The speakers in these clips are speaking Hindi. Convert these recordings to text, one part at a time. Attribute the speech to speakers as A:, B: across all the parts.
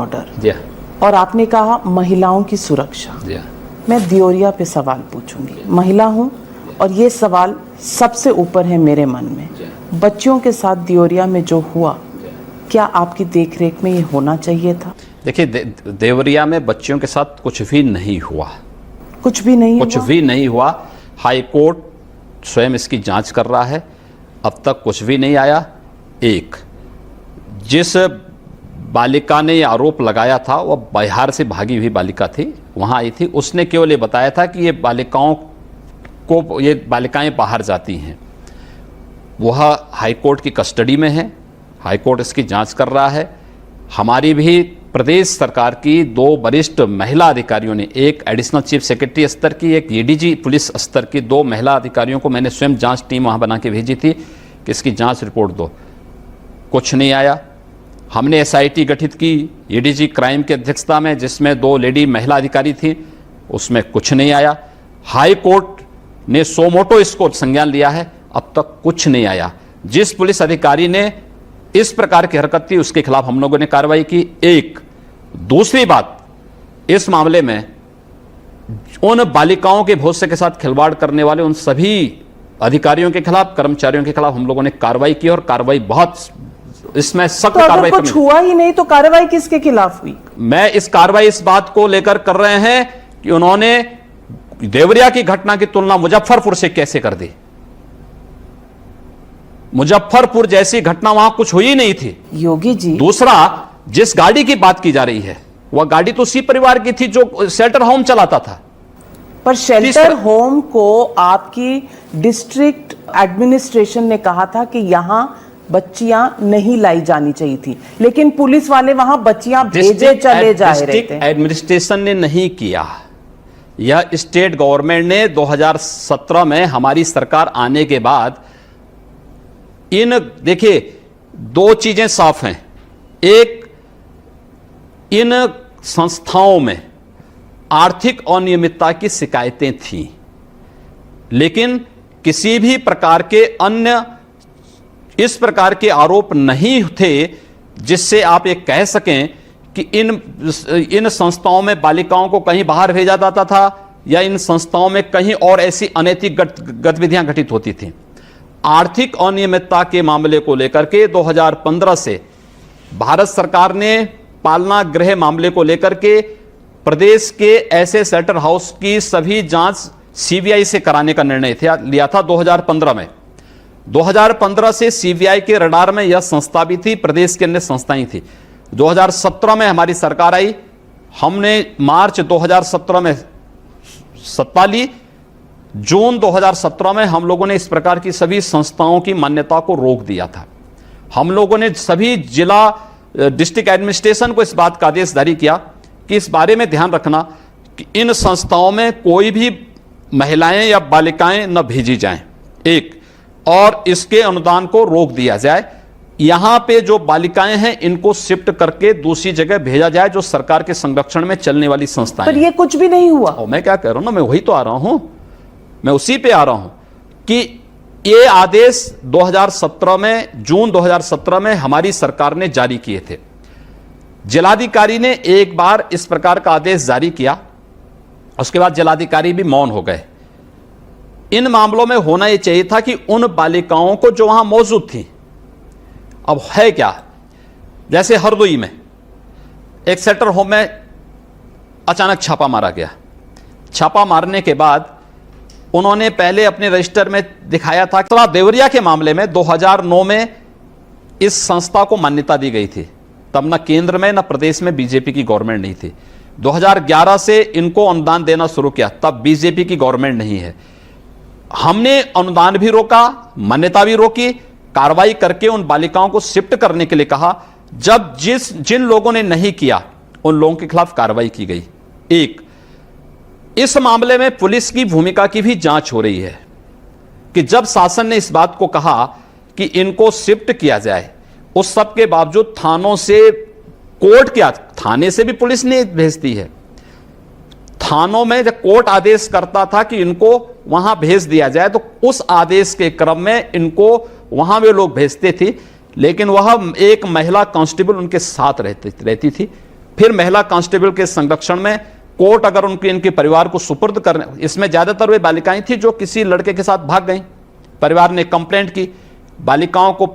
A: ऑर्डर
B: हाँ।
A: और आपने कहा महिलाओं की सुरक्षा।
B: हाँ।
A: मैं दियोरिया पे सवाल पूछूंगी, महिला हूं और ये सवाल सबसे ऊपर है मेरे मन में। बच्चियों के साथ दियोरिया में जो हुआ, क्या आपकी देखरेख में ये होना चाहिए था?
B: देखिए, देवरिया में बच्चियों के साथ कुछ भी नहीं हुआ।
A: कुछ भी नहीं
B: कुछ भी नहीं हुआ। हाई कोर्ट स्वयं इसकी जांच कर रहा है, अब तक कुछ भी नहीं आया। एक, जिस बालिका ने आरोप लगाया था वह बिहार से भागी हुई बालिका थी, वहां आई थी। उसने केवल ये बताया था कि ये बालिकाएं बाहर जाती हैं। वह हाई कोर्ट की कस्टडी में है, हाई कोर्ट इसकी जांच कर रहा है। हमारी भी प्रदेश सरकार की 2 वरिष्ठ महिला अधिकारियों ने, एक एडिशनल चीफ सेक्रेटरी स्तर की, एक एडीजी पुलिस स्तर की 2 महिला अधिकारियों को मैंने स्वयं जांच टीम वहां बना के भेजी थी कि इसकी जांच रिपोर्ट दो। कुछ नहीं आया। हमने एसआईटी गठित की एडीजी क्राइम की अध्यक्षता में, जिसमें 2 लेडी महिला अधिकारी थी, उसमें कुछ नहीं आया। हाई कोर्ट ने सो मोटो इसको संज्ञान लिया है, अब तक कुछ नहीं आया। जिस पुलिस अधिकारी ने इस प्रकार की हरकत की उसके खिलाफ हम लोगों ने कार्रवाई की। एक, दूसरी बात, इस मामले में उन बालिकाओं के भविष्य के साथ खिलवाड़ करने वाले उन सभी अधिकारियों के खिलाफ, कर्मचारियों के खिलाफ हम लोगों ने कार्रवाई की और कार्रवाई बहुत, इसमें सख्त कार्रवाई
A: कुछ हुआ ही नहीं तो कार्रवाई किसके खिलाफ हुई?
B: मैं इस कार्रवाई इस बात को लेकर कर रहे हैं कि उन्होंने देवरिया की घटना की तुलना मुजफ्फरपुर से कैसे कर दी। मुजफ्फरपुर जैसी घटना वहां कुछ हुई नहीं थी
A: योगी जी।
B: दूसरा, जिस गाड़ी की बात की जा रही है वह गाड़ी तो उसी परिवार की थी जो शेल्टर होम चलाता था।
A: पर शेल्टर होम को आपकी डिस्ट्रिक्ट एडमिनिस्ट्रेशन ने कहा था कि यहां बच्चियां नहीं लाई जानी चाहिए थी, लेकिन पुलिस वाले वहां बच्चियां भेजे चले जा रहे थे।
B: एडमिनिस्ट्रेशन ने नहीं किया, यह स्टेट गवर्नमेंट ने 2017 में हमारी सरकार आने के बाद देखिए 2 चीजें साफ हैं। एक, इन संस्थाओं में आर्थिक अनियमितता की शिकायतें थीं, लेकिन किसी भी प्रकार के अन्य इस प्रकार के आरोप नहीं थे जिससे आप ये कह सकें कि इन संस्थाओं में बालिकाओं को कहीं बाहर भेजा जाता था या इन संस्थाओं में कहीं और ऐसी अनैतिक गतिविधियां घटित होती थीं। आर्थिक अनियमितता के मामले को लेकर के 2015 से भारत सरकार ने पालना गृह मामले को लेकर के प्रदेश के ऐसे शेल्टर हाउस की सभी जांच सीबीआई से कराने का निर्णय लिया था 2015 में। 2015 से सीबीआई के रडार में यह संस्था भी थी, प्रदेश की अन्य संस्थाएं थी। 2017 में हमारी सरकार आई, हमने मार्च 2017 में सत्ता ली। जून 2017 में हम लोगों ने इस प्रकार की सभी संस्थाओं की मान्यता को रोक दिया था। हम लोगों ने सभी जिला डिस्ट्रिक्ट एडमिनिस्ट्रेशन को इस बात का आदेश जारी किया कि इस बारे में ध्यान रखना कि इन संस्थाओं में कोई भी महिलाएं या बालिकाएं न भेजी जाएं, एक, और इसके अनुदान को रोक दिया जाए। यहां पे जो बालिकाएं हैं इनको शिफ्ट करके दूसरी जगह भेजा जाए जो सरकार के संरक्षण में चलने वाली संस्थाएं।
A: पर ये कुछ भी नहीं हुआ।
B: मैं क्या कह रहा हूं ना, मैं वही तो आ रहा हूं, मैं उसी पे आ रहा हूं कि ये आदेश 2017 में, जून 2017 में हमारी सरकार ने जारी किए थे। जिलाधिकारी ने एक बार इस प्रकार का आदेश जारी किया, उसके बाद जिलाधिकारी भी मौन हो गए। इन मामलों में होना यह चाहिए था कि उन बालिकाओं को जो वहां मौजूद थी, अब है क्या, जैसे हरदोई में एक शेल्टर होम में अचानक छापा मारा गया। छापा मारने के बाद उन्होंने पहले अपने रजिस्टर में दिखाया था। तो देवरिया के मामले में 2009 में इस संस्था को मान्यता दी गई थी, तब न केंद्र में न प्रदेश में बीजेपी की गवर्नमेंट नहीं थी। 2011 से इनको अनुदान देना शुरू किया, तब बीजेपी की गवर्नमेंट नहीं है। हमने अनुदान भी रोका, मान्यता भी रोकी, कार्रवाई करके उन बालिकाओं को शिफ्ट करने के लिए कहा। जब जिन लोगों ने नहीं किया उन लोगों के खिलाफ कार्रवाई की गई। एक, इस मामले में पुलिस की भूमिका की भी जांच हो रही है कि जब शासन ने इस बात को कहा कि इनको शिफ्ट किया जाए, उस सब के बावजूद थानों से कोर्ट क्या, थाने से भी पुलिस ने भेजती है। थानों में जब कोर्ट आदेश करता था कि इनको वहां भेज दिया जाए, तो उस आदेश के क्रम में इनको वहां वे लोग भेजते थे, लेकिन वह एक महिला कांस्टेबल उनके साथ रहती थी। फिर महिला कांस्टेबल के संरक्षण में कोर्ट अगर इनके परिवार को सुपुर्द करने, इसमें ज्यादातर वे बालिकाएं थी जो किसी लड़के के साथ भाग गई, परिवार ने कंप्लेंट की, बालिकाओं को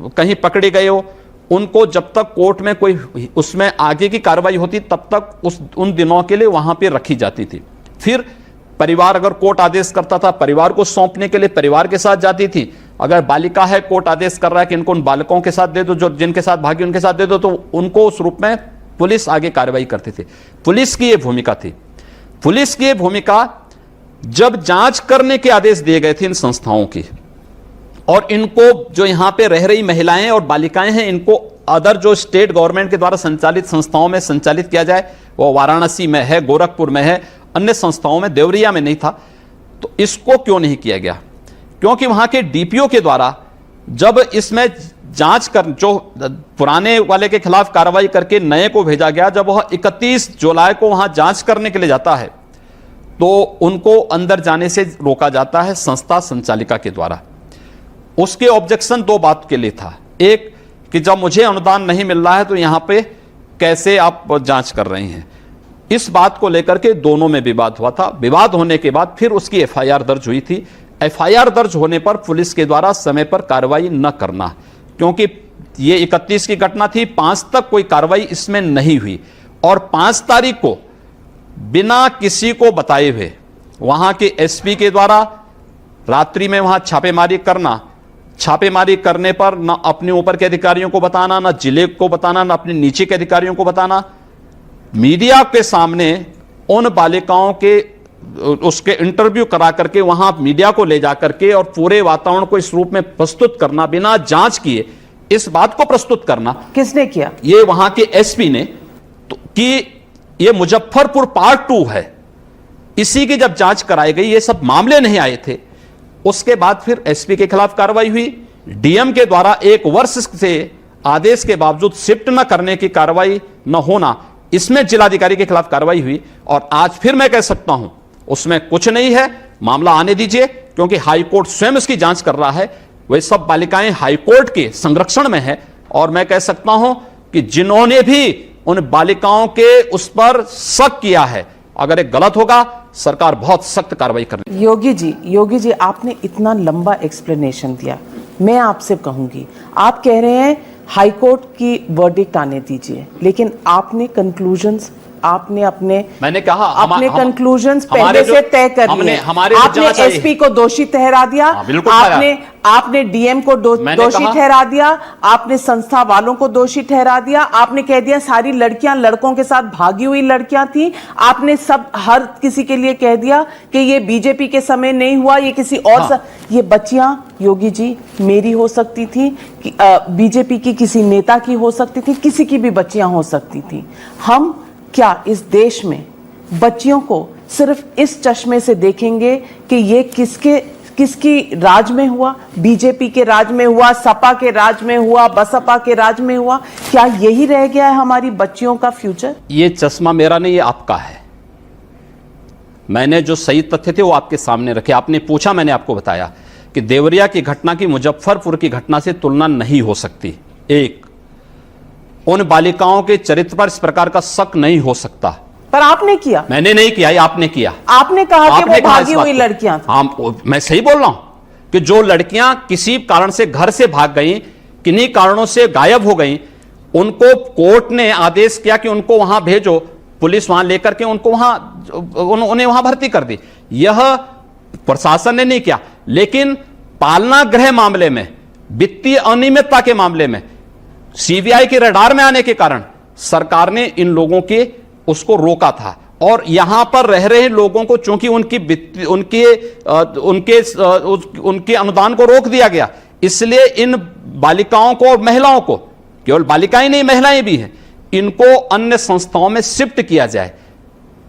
B: कहीं पकड़ी गए हो, उनको जब तक कोर्ट में कोई उसमें आगे की कार्रवाई होती तब तक उन दिनों के लिए वहां पे रखी जाती थी। फिर परिवार अगर कोर्ट आदेश करता था, परिवार को सौंपने के लिए परिवार के साथ जाती थी। अगर बालिका है, कोर्ट आदेश कर रहा है कि इनको उन बालकों के साथ दे दो, जो जिनके साथ भागी उनके साथ दे दो, तो उनको उस रूप में पुलिस आगे कार्रवाई करती थी। पुलिस की यह भूमिका थी। पुलिस की यह भूमिका जब जांच करने के आदेश दिए गए थे इन संस्थाओं की, और इनको जो यहां पे रह रही महिलाएं और बालिकाएं हैं, इनको अदर जो स्टेट गवर्नमेंट के द्वारा संचालित संस्थाओं में संचालित किया जाए, वो वाराणसी में है, गोरखपुर में है, अन्य संस्थाओं में, देवरिया में नहीं था, तो इसको क्यों नहीं किया गया? क्योंकि वहां के डीपीओ के द्वारा जब इसमें जांच कर, जो पुराने वाले के खिलाफ कार्रवाई करके नए को भेजा गया, जब वह 31 जुलाई को वहां जांच करने के लिए जाता है तो उनको अंदर जाने से रोका जाता है संस्था संचालिका के द्वारा। उसके ऑब्जेक्शन दो बात के लिए था। एक कि जब मुझे अनुदान नहीं मिल रहा है तो यहां पे कैसे आप जांच कर रहे हैं, इस बात को लेकर के दोनों में विवाद हुआ था। विवाद होने के बाद फिर उसकी एफआईआर दर्ज हुई थी। एफआईआर दर्ज होने पर पुलिस के द्वारा समय पर कार्रवाई न करना, क्योंकि ये 31 की घटना थी, 5 तक कोई कार्रवाई इसमें नहीं हुई, और 5 तारीख को बिना किसी को बताए हुए वहां के एसपी के द्वारा रात्रि में वहां छापेमारी करना, छापेमारी करने पर न अपने ऊपर के अधिकारियों को बताना, न जिले को बताना, न अपने नीचे के अधिकारियों को बताना, मीडिया के सामने उन बालिकाओं के उसके इंटरव्यू करा करके वहां मीडिया को ले जाकर के और पूरे वातावरण को इस रूप में प्रस्तुत करना, बिना जांच किए इस बात को प्रस्तुत करना।
A: किसने किया?
B: ये वहां के एसपी ने, तो कि ये मुजफ्फरपुर पार्ट 2 है, इसी की जब जांच कराई गई, ये सब मामले नहीं आए थे। उसके बाद फिर एसपी के खिलाफ कार्रवाई हुई। डीएम के द्वारा 1 वर्ष से आदेश के बावजूद शिफ्ट न करने की कार्रवाई न होना, इसमें जिलाधिकारी के खिलाफ कार्रवाई हुई। और आज फिर मैं कह सकता हूं उसमें कुछ नहीं है, मामला आने दीजिए, क्योंकि हाईकोर्ट स्वयं उसकी जांच कर रहा है। वे सब बालिकाएं हाईकोर्ट के संरक्षण में है, और मैं कह सकता हूं कि जिन्होंने भी उन बालिकाओं के उस पर शक किया है, अगर एक गलत होगा, सरकार बहुत सख्त कार्रवाई करेगी।
A: योगी जी, आपने इतना लंबा एक्सप्लेनेशन दिया, मैं आपसे कहूंगी, आप कह रहे हैं हाईकोर्ट की वर्डिक्ट आने दीजिए, लेकिन आपने कंक्लूजन्स, मैंने कहा अपने कंक्लूजन्स पहले से तय कर लिए। आपने एसपी को दोषी ठहरा दिया, आपने डीएम को दोषी ठहरा दिया, आपने संस्था वालों को दोषी ठहरा दिया, आपने कह दिया सारी लड़कियां लड़कों के साथ भागी हुई लड़कियां थी, आपने सब हर किसी के लिए कह दिया कि ये बीजेपी के समय नहीं हुआ, ये किसी और ये बच्चियां योगी जी मेरी हो सकती थी, बीजेपी की किसी नेता की हो सकती थी, किसी की भी बच्चियां हो सकती थी। हम क्या इस देश में बच्चियों को सिर्फ इस चश्मे से देखेंगे कि ये किसकी राज में हुआ, बीजेपी के राज में हुआ, सपा के राज में हुआ, बसपा के राज में हुआ? क्या यही रह गया है हमारी बच्चियों का फ्यूचर?
B: ये चश्मा मेरा नहीं, ये आपका है। मैंने जो सही तथ्य थे वो आपके सामने रखे। आपने पूछा, मैंने आपको बताया कि देवरिया की घटना की मुजफ्फरपुर की घटना से तुलना नहीं हो सकती। एक, उन बालिकाओं के चरित्र पर इस प्रकार का शक नहीं हो सकता।
A: पर आपने किया।
B: मैंने नहीं किया, ये आपने किया।
A: आपने कहा कि वो भागी हुई लड़कियां।
B: हाँ, मैं सही बोल रहा हूं कि जो लड़कियां किसी कारण से घर से भाग गईं, किन्हीं कारणों से गायब हो गईं, उनको कोर्ट ने आदेश किया कि उनको वहां भेजो, पुलिस वहां लेकर के उनको उन्हें वहां भर्ती कर दी। यह प्रशासन ने नहीं किया। लेकिन पालना गृह मामले में, वित्तीय अनियमितता के मामले में, सीबीआई के रडार में आने के कारण सरकार ने इन लोगों के उसको रोका था। और यहां पर रह रहे लोगों को चूंकि उनके अनुदान को रोक दिया गया, इसलिए इन बालिकाओं को और महिलाओं को, केवल बालिकाएं नहीं महिलाएं भी हैं, इनको अन्य संस्थाओं में शिफ्ट किया जाए।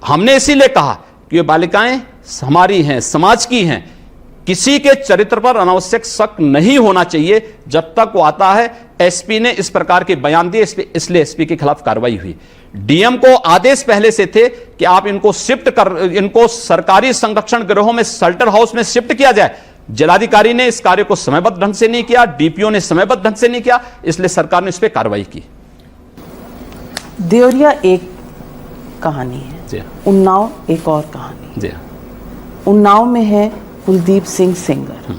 B: हमने इसीलिए कहा कि ये बालिकाएं हमारी हैं, समाज की हैं, किसी के चरित्र पर अनावश्यक शक नहीं होना चाहिए। जब तक वो आता है, एसपी ने इस प्रकार के बयान दिए, इसलिए एसपी के खिलाफ कार्रवाई हुई। डीएम को आदेश पहले से थे कि आप इनको इनको सरकारी संरक्षण गृहों में, शेल्टर हाउस में शिफ्ट किया जाए। जिलाधिकारी ने इस कार्य को समयबद्ध ढंग से नहीं किया, डीपीओ ने समयबद्ध ढंग से नहीं किया, इसलिए सरकार ने इस पर कार्रवाई की।
A: देवरिया एक कहानी है,
B: जी
A: उन्नाव एक और कहानी।
B: जी
A: उन्नाव में है कुलदीप सिंह सेंगर,